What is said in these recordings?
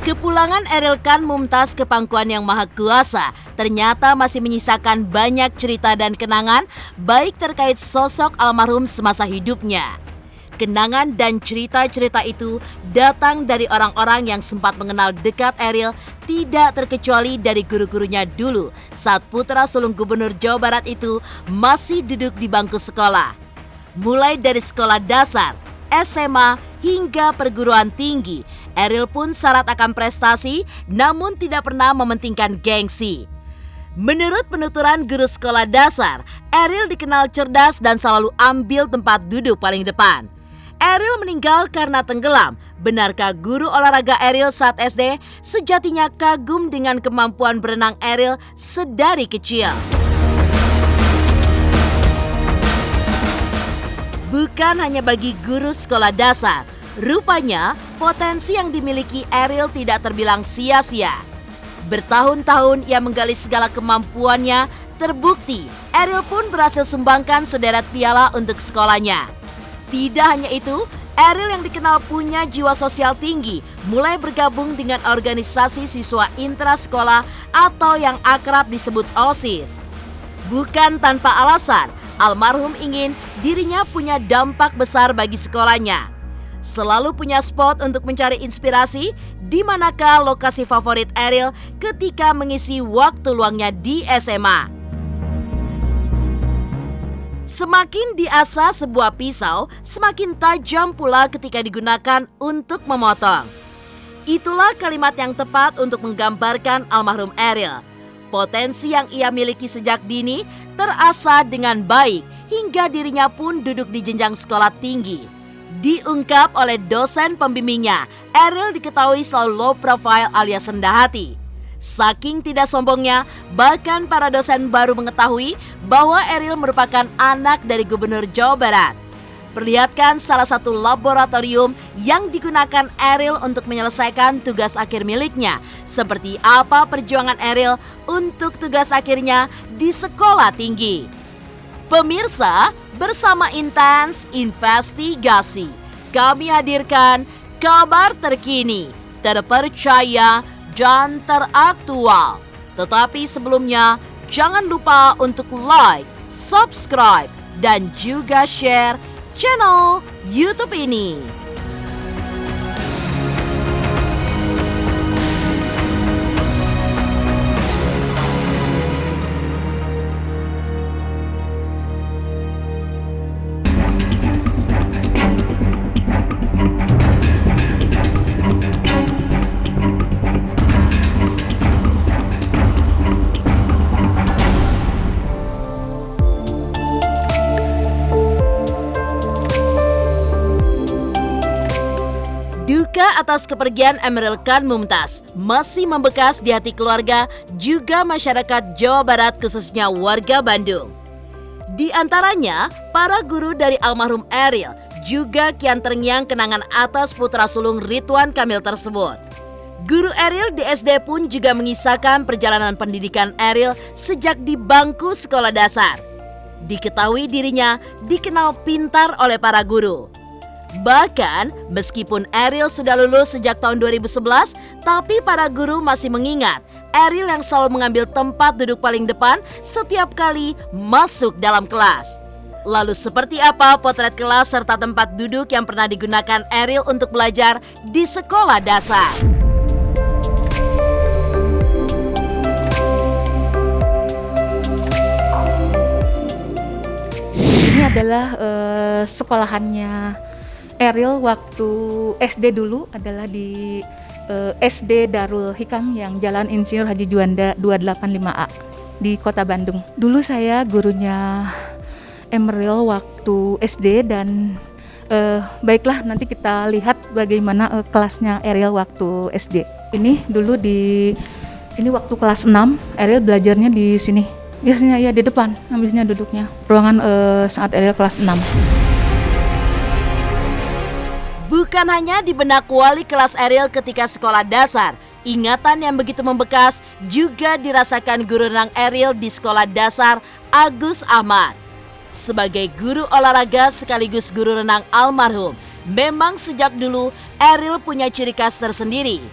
Kepulangan Eril Khan Mumtaz ke pangkuan yang maha kuasa ternyata masih menyisakan banyak cerita dan kenangan baik terkait sosok almarhum semasa hidupnya. Kenangan dan cerita-cerita itu datang dari orang-orang yang sempat mengenal dekat Eril, tidak terkecuali dari guru-gurunya dulu saat putra sulung Gubernur Jawa Barat itu masih duduk di bangku sekolah. Mulai dari sekolah dasar, SMA, hingga perguruan tinggi, Eril pun syarat akan prestasi namun tidak pernah mementingkan gengsi. Menurut penuturan guru sekolah dasar, Eril dikenal cerdas dan selalu ambil tempat duduk paling depan. Eril meninggal karena tenggelam. Benarkah guru olahraga Eril saat SD sejatinya kagum dengan kemampuan berenang Eril sedari kecil? Bukan hanya bagi guru sekolah dasar, rupanya potensi yang dimiliki Eril tidak terbilang sia-sia. Bertahun-tahun ia menggali segala kemampuannya, terbukti Eril pun berhasil sumbangkan sederet piala untuk sekolahnya. Tidak hanya itu, Eril yang dikenal punya jiwa sosial tinggi, mulai bergabung dengan organisasi siswa intrasekolah atau yang akrab disebut OSIS. Bukan tanpa alasan, almarhum ingin dirinya punya dampak besar bagi sekolahnya. Selalu punya spot untuk mencari inspirasi di manakah lokasi favorit Eril ketika mengisi waktu luangnya di SMA. Semakin diasah sebuah pisau, semakin tajam pula ketika digunakan untuk memotong. Itulah kalimat yang tepat untuk menggambarkan almarhum Eril. Potensi yang ia miliki sejak dini terasah dengan baik hingga dirinya pun duduk di jenjang sekolah tinggi. Diungkap oleh dosen pembimbingnya, Eril diketahui selalu low profile alias rendah hati. Saking tidak sombongnya, bahkan para dosen baru mengetahui bahwa Eril merupakan anak dari Gubernur Jawa Barat. Perlihatkan salah satu laboratorium yang digunakan Eril untuk menyelesaikan tugas akhir miliknya, seperti apa perjuangan Eril untuk tugas akhirnya di sekolah tinggi. Pemirsa, bersama Intens Investigasi, kami hadirkan kabar terkini, terpercaya, dan teraktual. Tetapi sebelumnya, jangan lupa untuk like, subscribe, dan juga share channel YouTube ini. Duka atas kepergian Eril Khan Mumtaz masih membekas di hati keluarga juga masyarakat Jawa Barat, khususnya warga Bandung. Di antaranya, para guru dari almarhum Eril juga kian terngiang kenangan atas putra sulung Ridwan Kamil tersebut. Guru Eril di SD pun juga mengisahkan perjalanan pendidikan Eril sejak di bangku sekolah dasar. Diketahui dirinya dikenal pintar oleh para guru. Bahkan, meskipun Eril sudah lulus sejak tahun 2011, tapi para guru masih mengingat Eril yang selalu mengambil tempat duduk paling depan setiap kali masuk dalam kelas. Lalu seperti apa potret kelas serta tempat duduk yang pernah digunakan Eril untuk belajar di sekolah dasar? Ini adalah sekolahannya Eril waktu SD dulu, adalah di SD Darul Hikam yang Jalan Insinyur Haji Juanda 285A di Kota Bandung. Dulu saya gurunya Eril waktu SD dan baiklah nanti kita lihat bagaimana kelasnya Eril waktu SD. Ini dulu ini waktu kelas 6, Eril belajarnya di sini. Biasanya ya di depan, habisnya duduknya. Ruangan saat Eril kelas 6. Bukan hanya di benak wali kelas Eril ketika sekolah dasar, ingatan yang begitu membekas juga dirasakan guru renang Eril di sekolah dasar, Agus Ahmad. Sebagai guru olahraga sekaligus guru renang almarhum, memang sejak dulu Eril punya ciri khas tersendiri.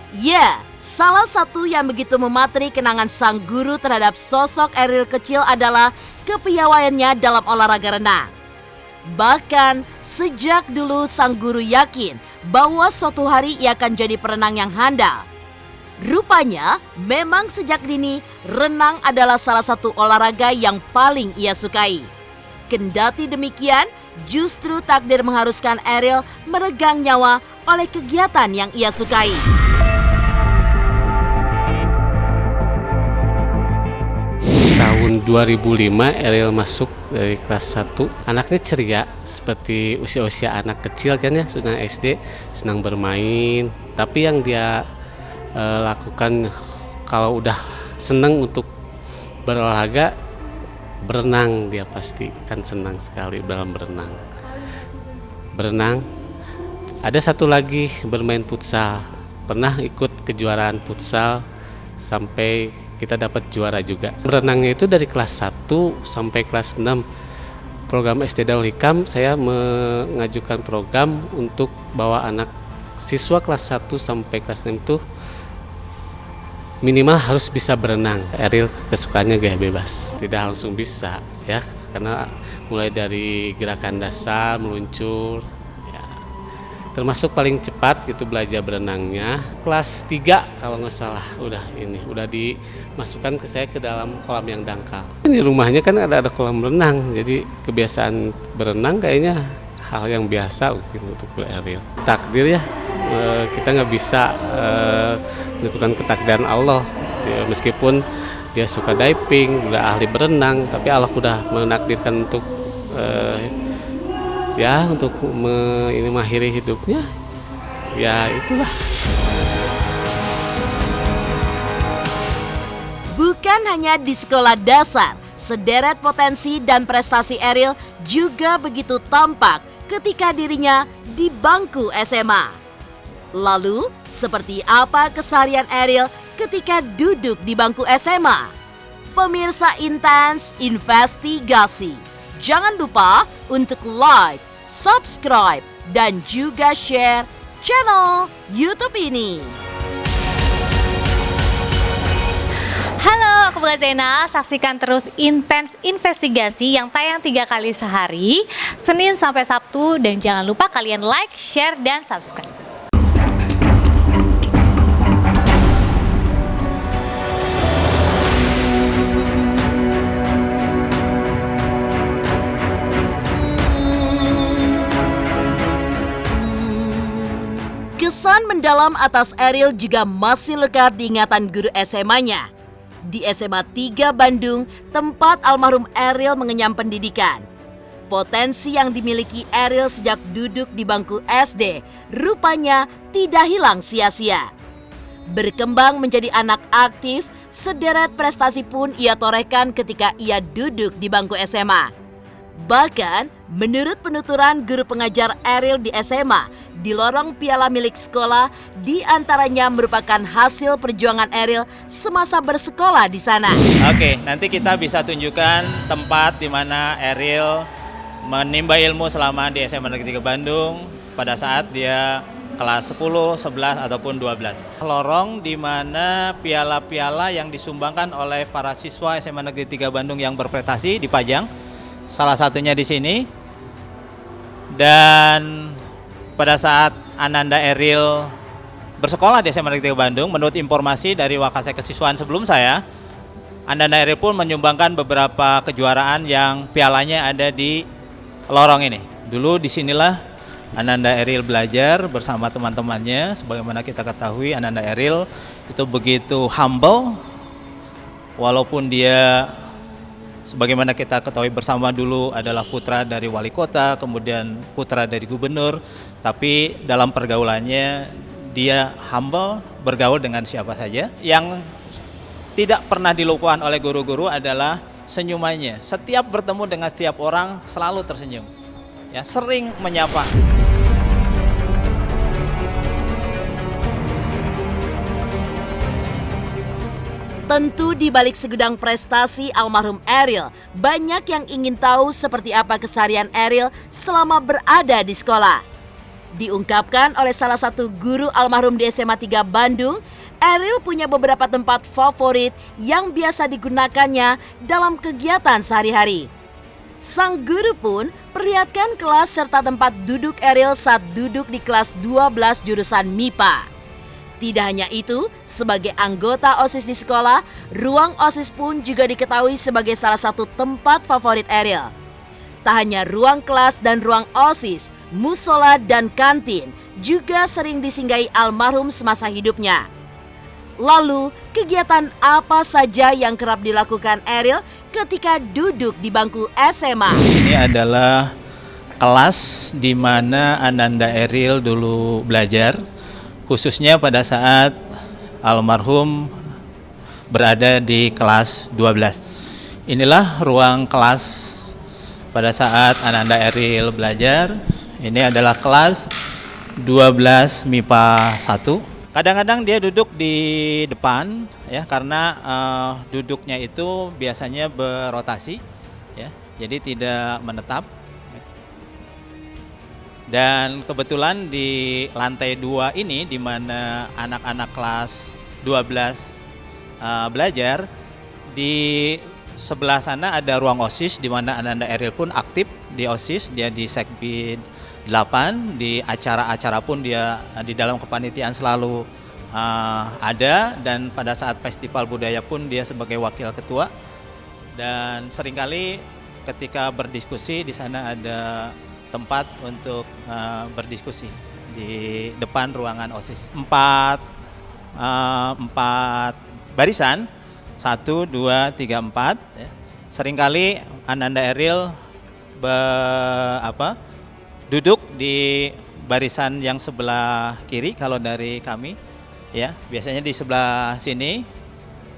Ya, salah satu yang begitu memateri kenangan sang guru terhadap sosok Ariel kecil adalah kepiawaiannya dalam olahraga renang. Bahkan sejak dulu sang guru yakin bahwa suatu hari ia akan jadi perenang yang handal. Rupanya memang sejak dini renang adalah salah satu olahraga yang paling ia sukai. Kendati demikian, justru takdir mengharuskan Ariel meregang nyawa oleh kegiatan yang ia sukai. Tahun 2005 Ariel masuk dari kelas 1. Anaknya ceria seperti usia-usia anak kecil kan ya, sudah SD, senang bermain. Tapi yang dia lakukan kalau udah senang untuk berolahraga, berenang. Dia pasti kan senang sekali dalam berenang. Ada satu lagi bermain futsal. Pernah ikut kejuaraan futsal sampai kita dapat juara juga. Berenangnya itu dari kelas 1 sampai kelas 6. Program SD Darul Hikam, saya mengajukan program untuk bawa anak siswa kelas 1 sampai kelas 6 itu minimal harus bisa berenang. Ariel kesukaannya gaya bebas, tidak langsung bisa ya, karena mulai dari gerakan dasar, meluncur ya. Termasuk paling cepat gitu belajar berenangnya kelas 3 kalau nggak salah, udah dimasukkan ke saya ke dalam kolam yang dangkal. Di rumahnya kan ada kolam renang, jadi kebiasaan berenang kayaknya hal yang biasa mungkin untuk Ariel. Takdir ya, kita nggak bisa menentukan ketakdiran Allah. Meskipun dia suka diving, udah ahli berenang, tapi Allah udah menakdirkan untuk untuk mengakhiri hidupnya. Ya itulah. Bukan hanya di sekolah dasar, sederet potensi dan prestasi Ariel juga begitu tampak ketika dirinya di bangku SMA. Lalu, seperti apa keseharian Ariel ketika duduk di bangku SMA? Pemirsa Intens Investigasi, jangan lupa untuk like, subscribe, dan juga share channel YouTube ini. Halo, aku Bunga Zena. Saksikan terus Intens Investigasi yang tayang 3 kali sehari, Senin sampai Sabtu, dan jangan lupa kalian like, share, dan subscribe. Kesan mendalam atas Ariel juga masih lekat di ingatan guru SMA-nya. Di SMA 3 Bandung, tempat almarhum Ariel mengenyam pendidikan. Potensi yang dimiliki Ariel sejak duduk di bangku SD rupanya tidak hilang sia-sia. Berkembang menjadi anak aktif, sederet prestasi pun ia torehkan ketika ia duduk di bangku SMA. Bahkan, menurut penuturan guru pengajar Ariel di SMA, di lorong piala milik sekolah, di antaranya merupakan hasil perjuangan Ariel semasa bersekolah di sana. Oke, nanti kita bisa tunjukkan tempat di mana Ariel menimba ilmu selama di SMA Negeri 3 Bandung pada saat dia kelas 10, 11, ataupun 12. Lorong di mana piala-piala yang disumbangkan oleh para siswa SMA Negeri 3 Bandung yang berprestasi dipajang. Salah satunya di sini. Dan pada saat Ananda Ariel bersekolah di SMA Negeri 3 Bandung, menurut informasi dari Wakasek Kesiswaan sebelum saya, Ananda Ariel pun menyumbangkan beberapa kejuaraan yang pialanya ada di lorong ini. Dulu disinilah Ananda Ariel belajar bersama teman-temannya. Sebagaimana kita ketahui, Ananda Ariel itu begitu humble, walaupun dia sebagaimana kita ketahui bersama dulu adalah putra dari wali kota, kemudian putra dari gubernur, tapi dalam pergaulannya dia humble, bergaul dengan siapa saja. Yang tidak pernah dilupakan oleh guru-guru adalah senyumannya. Setiap bertemu dengan setiap orang selalu tersenyum. Ya, sering menyapa. Tentu di balik segudang prestasi almarhum Ariel, banyak yang ingin tahu seperti apa keseharian Ariel selama berada di sekolah. Diungkapkan oleh salah satu guru almarhum di SMA 3 Bandung, Ariel punya beberapa tempat favorit yang biasa digunakannya dalam kegiatan sehari-hari. Sang guru pun perlihatkan kelas serta tempat duduk Ariel saat duduk di kelas 12 jurusan MIPA. Tidak hanya itu, sebagai anggota OSIS di sekolah, ruang OSIS pun juga diketahui sebagai salah satu tempat favorit Ariel. Tak hanya ruang kelas dan ruang OSIS, musola dan kantin juga sering disinggahi almarhum semasa hidupnya. Lalu, kegiatan apa saja yang kerap dilakukan Ariel ketika duduk di bangku SMA? Ini adalah kelas di mana Ananda Ariel dulu belajar, khususnya pada saat almarhum berada di kelas 12. Inilah ruang kelas pada saat Ananda Ariel belajar. Ini adalah kelas 12 MIPA 1. Kadang-kadang dia duduk di depan ya, karena duduknya itu biasanya berotasi ya, jadi tidak menetap. Dan kebetulan di lantai 2 ini di mana anak-anak kelas 12 belajar, di sebelah sana ada ruang OSIS di mana Ananda Ariel pun aktif di OSIS. Dia di Sekbid 8, di acara-acara pun dia di dalam kepanitiaan selalu ada, dan pada saat festival budaya pun dia sebagai wakil ketua. Dan seringkali ketika berdiskusi di sana ada tempat untuk berdiskusi di depan ruangan OSIS. Empat barisan, 1, 2, 3, 4. Ya. Seringkali Ananda Ariel duduk di barisan yang sebelah kiri kalau dari kami. Ya, biasanya di sebelah sini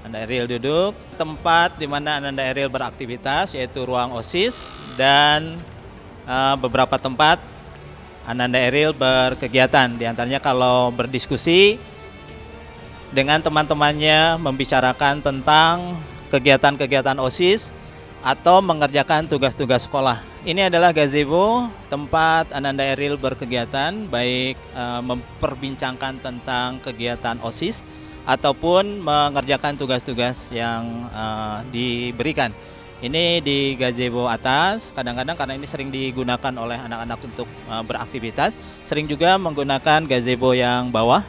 Ananda Ariel duduk. Tempat di mana Ananda Ariel beraktivitas yaitu ruang OSIS, dan beberapa tempat Ananda Ariel berkegiatan. Di antaranya kalau berdiskusi dengan teman-temannya, membicarakan tentang kegiatan-kegiatan OSIS atau mengerjakan tugas-tugas sekolah. Ini adalah gazebo, tempat Ananda Ariel berkegiatan, baik memperbincangkan tentang kegiatan OSIS ataupun mengerjakan tugas-tugas yang diberikan. Ini di gazebo atas, kadang-kadang karena ini sering digunakan oleh anak-anak untuk beraktivitas, sering juga menggunakan gazebo yang bawah.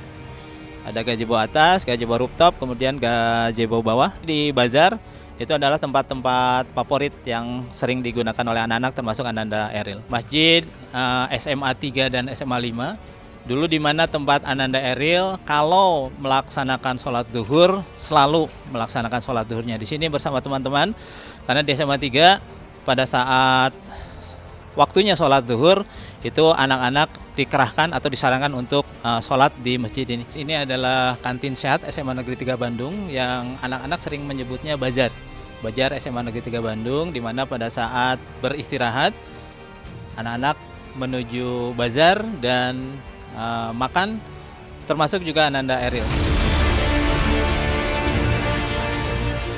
Ada gazebo atas, gazebo rooftop, kemudian gazebo bawah. Di bazar itu adalah tempat-tempat favorit yang sering digunakan oleh anak-anak, termasuk Ananda Ariel. Masjid SMA 3 dan SMA 5, dulu di mana tempat Ananda Ariel kalau melaksanakan sholat zuhur, selalu melaksanakan sholat zuhurnya di sini bersama teman-teman. Karena di SMA 3 pada saat waktunya sholat zuhur itu anak-anak dikerahkan atau disarankan untuk sholat di masjid ini. Ini adalah kantin sehat SMA Negeri 3 Bandung yang anak-anak sering menyebutnya Bazar. Bazar SMA Negeri 3 Bandung, di mana pada saat beristirahat anak-anak menuju bazar dan makan, termasuk juga Ananda Ariel.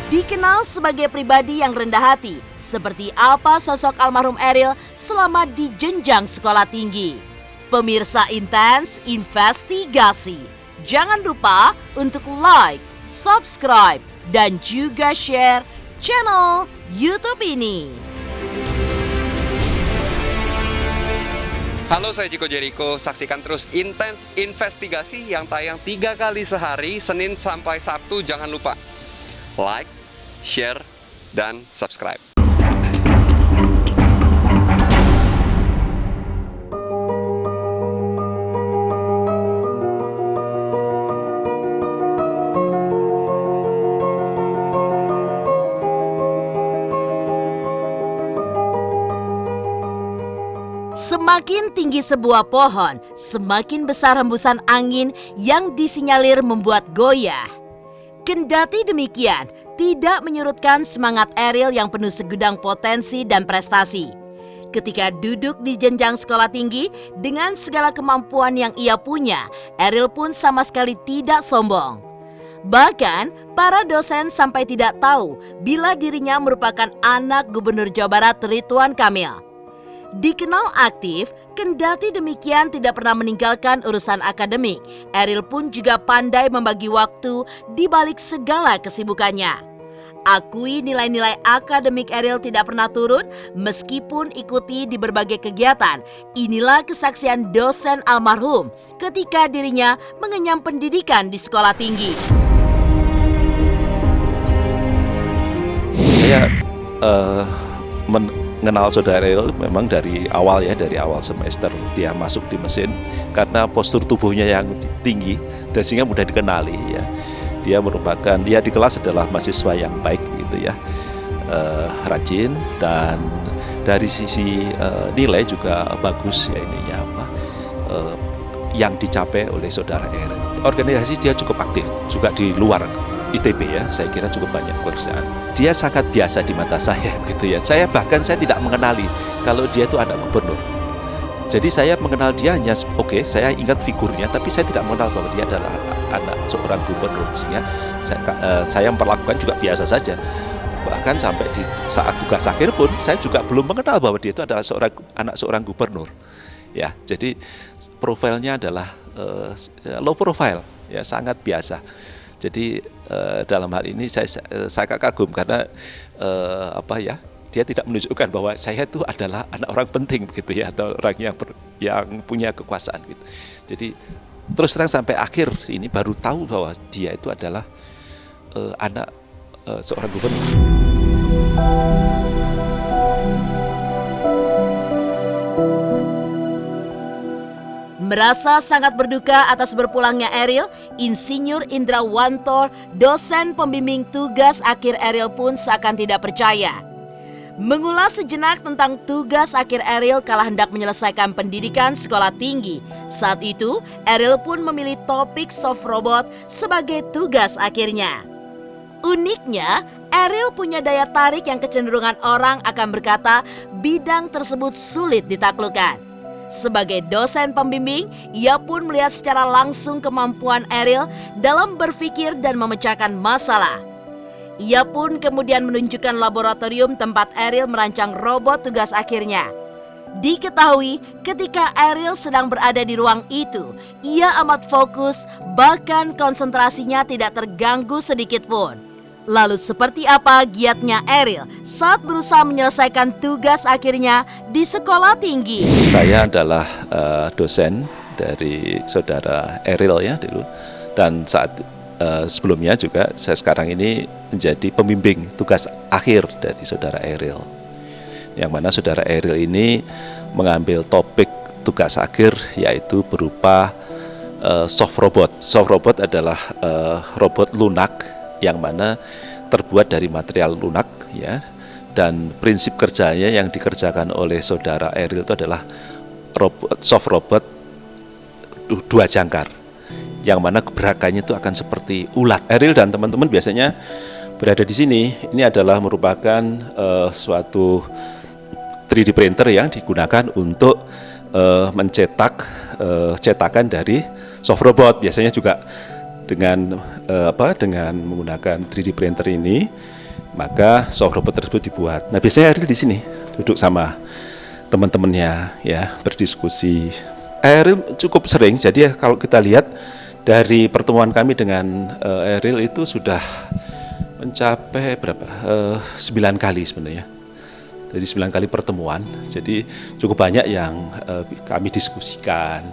Dikenal sebagai pribadi yang rendah hati, seperti apa sosok almarhum Ariel selama di jenjang sekolah tinggi? Pemirsa Intens Investigasi, jangan lupa untuk like, subscribe, dan juga share channel YouTube ini. Halo, saya Ciko Jericho. Saksikan terus Intens Investigasi yang tayang 3 kali sehari, Senin sampai Sabtu. Jangan lupa like, share, dan subscribe. Semakin tinggi sebuah pohon, semakin besar hembusan angin yang disinyalir membuat goyah. Kendati demikian, tidak menyurutkan semangat Ariel yang penuh segudang potensi dan prestasi. Ketika duduk di jenjang sekolah tinggi, dengan segala kemampuan yang ia punya, Ariel pun sama sekali tidak sombong. Bahkan, para dosen sampai tidak tahu bila dirinya merupakan anak Gubernur Jawa Barat Ridwan Kamil. Dikenal aktif, kendati demikian tidak pernah meninggalkan urusan akademik. Ariel pun juga pandai membagi waktu di balik segala kesibukannya. Akui nilai-nilai akademik Ariel tidak pernah turun meskipun ikuti di berbagai kegiatan. Inilah kesaksian dosen almarhum ketika dirinya mengenyam pendidikan di sekolah tinggi. Saya mengenal saudara Ariel memang dari awal semester dia masuk di mesin karena postur tubuhnya yang tinggi dan sehingga mudah dikenali ya. Dia di kelas adalah mahasiswa yang baik gitu ya, rajin dan dari sisi nilai juga bagus ya ininya yang dicapai oleh saudara Ariel. Organisasi dia cukup aktif juga di luar ITB ya, saya kira cukup banyak pekerjaan. Dia sangat biasa di mata saya gitu ya. Saya tidak mengenali kalau dia itu anak gubernur. Jadi saya mengenal dia hanya saya ingat figurnya, tapi saya tidak mengenal bahwa dia adalah anak seorang gubernur. Sehingga saya memperlakukan juga biasa saja. Bahkan sampai di saat tugas akhir pun saya juga belum mengenal bahwa dia itu adalah anak seorang gubernur. Ya, jadi profilnya adalah low profile, ya sangat biasa. Jadi dalam hal ini saya kagum karena dia tidak menunjukkan bahwa saya itu adalah anak orang penting begitu ya, atau orang yang punya kekuasaan gitu. Jadi terus terang sampai akhir ini baru tahu bahwa dia itu adalah anak seorang gubernur. Merasa sangat berduka atas berpulangnya Ariel, Insinyur Indra Wantor, dosen pembimbing tugas akhir Ariel pun seakan tidak percaya. Mengulas sejenak tentang tugas akhir Ariel kala hendak menyelesaikan pendidikan sekolah tinggi. Saat itu, Ariel pun memilih topik soft robot sebagai tugas akhirnya. Uniknya, Ariel punya daya tarik yang kecenderungan orang akan berkata bidang tersebut sulit ditaklukkan. Sebagai dosen pembimbing, ia pun melihat secara langsung kemampuan Ariel dalam berpikir dan memecahkan masalah. Ia pun kemudian menunjukkan laboratorium tempat Ariel merancang robot tugas akhirnya. Diketahui ketika Ariel sedang berada di ruang itu, ia amat fokus, bahkan konsentrasinya tidak terganggu sedikit pun. Lalu seperti apa giatnya Ariel saat berusaha menyelesaikan tugas akhirnya di sekolah tinggi? Saya adalah dosen dari saudara Ariel ya dulu, dan saat sebelumnya juga saya sekarang ini menjadi pembimbing tugas akhir dari saudara Ariel. Yang mana saudara Ariel ini mengambil topik tugas akhir yaitu berupa soft robot. Soft robot adalah robot lunak yang mana terbuat dari material lunak ya, dan prinsip kerjanya yang dikerjakan oleh saudara Ariel itu adalah soft robot dua jangkar yang mana gerakannya itu akan seperti ulat. Ariel dan teman-teman biasanya berada di sini. Ini adalah merupakan suatu 3D printer yang digunakan untuk mencetak cetakan dari soft robot. Biasanya juga dengan menggunakan 3D printer ini, maka soft robot tersebut dibuat. Nah, biasanya Ariel di sini duduk sama teman-temannya ya, berdiskusi. Ariel cukup sering, jadi kalau kita lihat dari pertemuan kami dengan Ariel itu sudah mencapai 9 kali sebenarnya. Jadi 9 kali pertemuan, jadi cukup banyak yang kami diskusikan,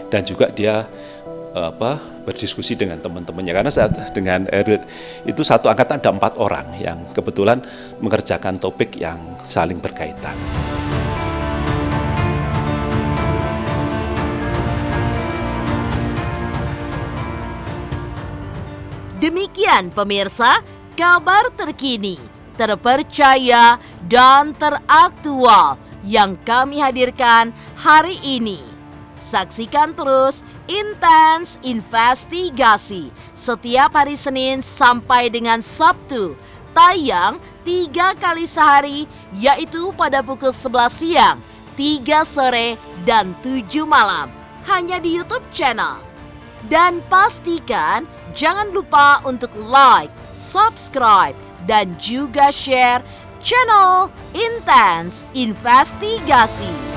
dan juga dia berdiskusi dengan teman-temannya, karena saat dengan Ariel itu satu angkatan ada 4 orang yang kebetulan mengerjakan topik yang saling berkaitan. Demikian pemirsa, kabar terkini, terpercaya dan teraktual yang kami hadirkan hari ini. Saksikan terus Intens Investigasi setiap hari Senin sampai dengan Sabtu. Tayang 3 kali sehari, yaitu pada pukul 11 siang, 3 sore, dan 7 malam. Hanya di YouTube channel. Dan pastikan jangan lupa untuk like, subscribe, dan juga share channel Intens Investigasi.